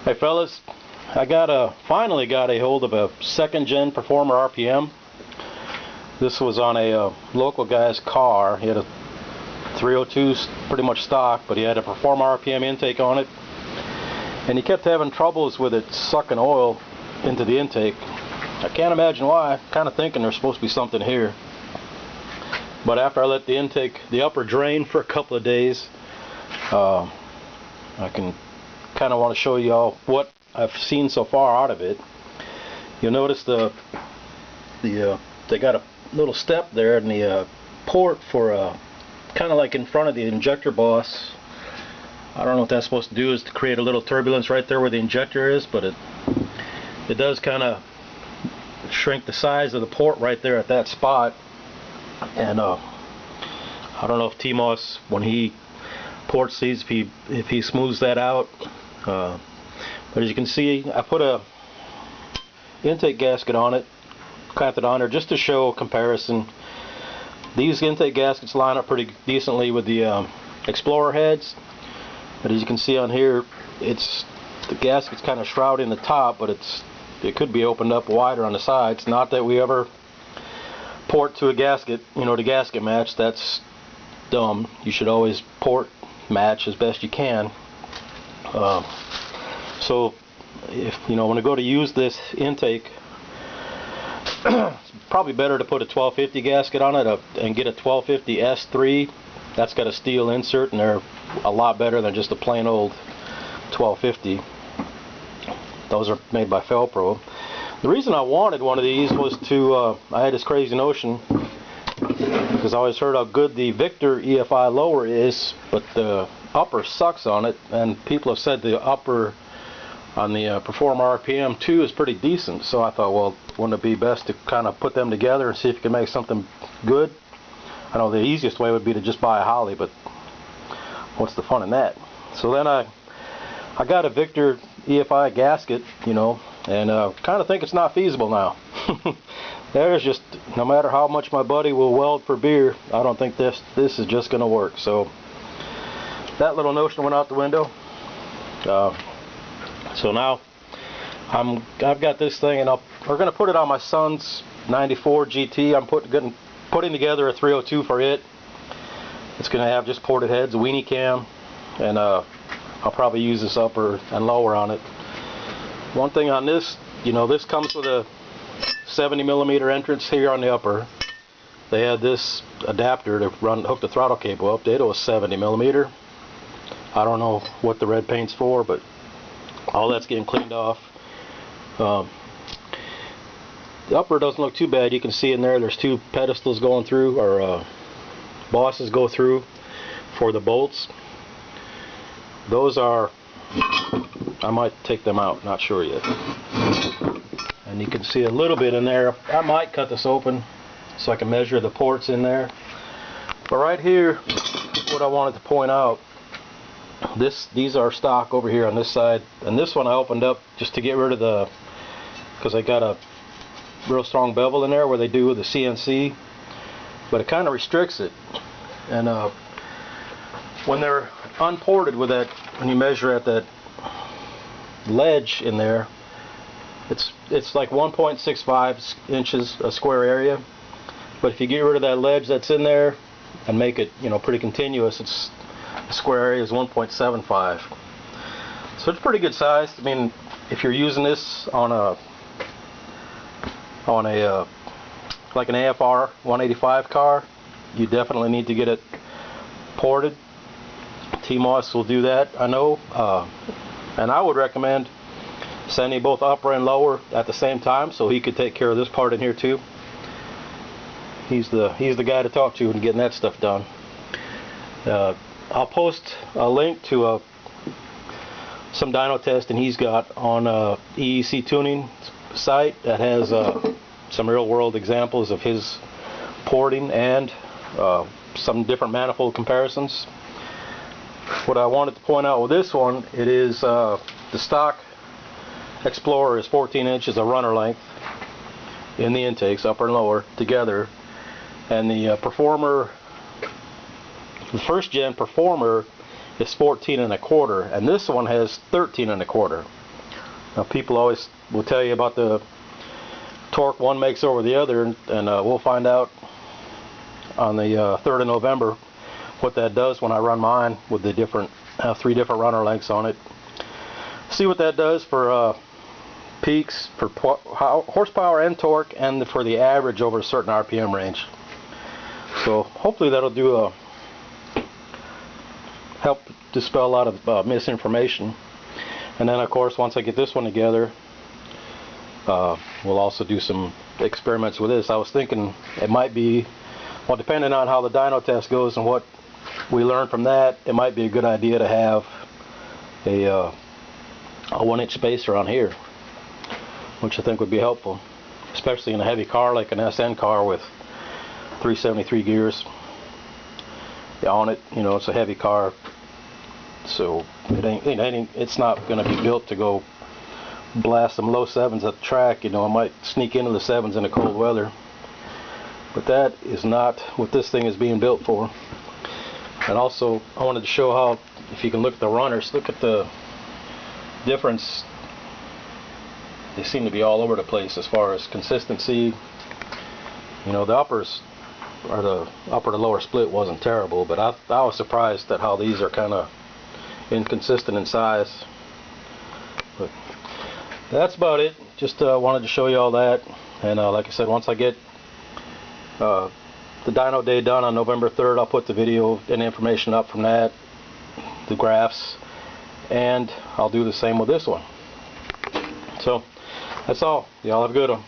Hey fellas, I finally got a hold of a second gen Performer RPM. This was on a local guy's car. He had a 302 pretty much stock, but he had a Performer RPM intake on it, and he kept having troubles with it sucking oil into the intake. I can't imagine why. Kind of thinking there's supposed to be something here, but after I let the intake, the upper drain for a couple of days, I can kind of want to show you all what I've seen so far out of it. You'll notice they got a little step there in the port for kind of like in front of the injector boss. I don't know what that's supposed to do, is to create a little turbulence right there where the injector is, but it does kind of shrink the size of the port right there at that spot. And I don't know if T-Moss, when he ports these, if he smooths that out. But as you can see, I put a intake gasket on it, clamped it on there just to show comparison. These intake gaskets line up pretty decently with the Explorer heads, but as you can see on here, the gasket's kind of shrouding the top, but it could be opened up wider on the sides. Not that we ever port to a gasket, to gasket match. That's dumb. You should always port match as best you can. So if when I go to use this intake, it's probably better to put a 1250 gasket on it and get a 1250 S3. That's got a steel insert, and they're a lot better than just a plain old 1250. Those are made by Felpro. The reason I wanted one of these was I had this crazy notion, because I always heard how good the Victor EFI lower is, but the upper sucks on it, and people have said the upper on the Performer RPM 2 is pretty decent. So I thought, well, wouldn't it be best to kind of put them together and see if you can make something good? I know the easiest way would be to just buy a Holly, but what's the fun in that? So then I got a Victor EFI gasket, and kind of think it's not feasible now. There's just, no matter how much my buddy will weld for beer, I don't think this is just going to work. So that little notion went out the window. So now I've got this thing, and we're going to put it on my son's 94 GT. I'm putting together a 302 for it. It's going to have just ported heads, a weenie cam, and I'll probably use this upper and lower on it. One thing on this, this comes with a 70mm entrance here on the upper. They had this adapter to hook the throttle cable up. It was 70mm. I don't know what the red paint's for, but all that's getting cleaned off. The upper doesn't look too bad. You can see in there's two pedestals going through, or bosses go through for the bolts. Those are, I might take them out, not sure yet. And you can see a little bit in there. I might cut this open so I can measure the ports in there. But right here, what I wanted to point out, these are stock over here on this side, and this one I opened up just to get rid of because I got a real strong bevel in there where they do with the CNC, but it kind of restricts it. And when they're unported with that, when you measure at that ledge in there, it's like 1.65 inches a square area. But if you get rid of that ledge that's in there and make it pretty continuous, the square area is 1.75. So it's pretty good size. I mean, if you're using this on a like an AFR 185 car, you definitely need to get it ported. T-Moss will do that, I know, and I would recommend sending both upper and lower at the same time, so he could take care of this part in here too. He's the guy to talk to in getting that stuff done. I'll post a link to some dyno testing he's got on EEC Tuning site that has some real world examples of his porting and some different manifold comparisons. What I wanted to point out with this one, it is the stock Explorer is 14 inches of runner length in the intakes, upper and lower together, and the Performer, the first gen Performer, is 14 1/4, and this one has 13 1/4. Now, people always will tell you about the torque one makes over the other, and we'll find out on the 3rd of November what that does when I run mine with the different 3 different runner lengths on it. See what that does for peaks, for horsepower and torque, and for the average over a certain RPM range. So hopefully that'll do help dispel a lot of misinformation. And then of course, once I get this one together, we'll also do some experiments with this. I was thinking it might be, well, depending on how the dyno test goes and what we learn from that, it might be a good idea to have a 1-inch spacer on here, which I think would be helpful, especially in a heavy car like an SN car with 373 gears on it. You know, it's a heavy car, so it's not going to be built to go blast some low 7s at the track. You know, I might sneak into the 7s in the cold weather, but that is not what this thing is being built for. And also, I wanted to show how, if you can look at the runners, look at the difference. They seem to be all over the place as far as consistency. You know, the uppers, or the upper to lower split wasn't terrible, but I was surprised at how these are kind of inconsistent in size. But that's about it. Just wanted to show you all that. And like I said, once I get the dyno day done on November 3rd, I'll put the video and information up from that, the graphs, and I'll do the same with this one. So that's all. Y'all have a good one.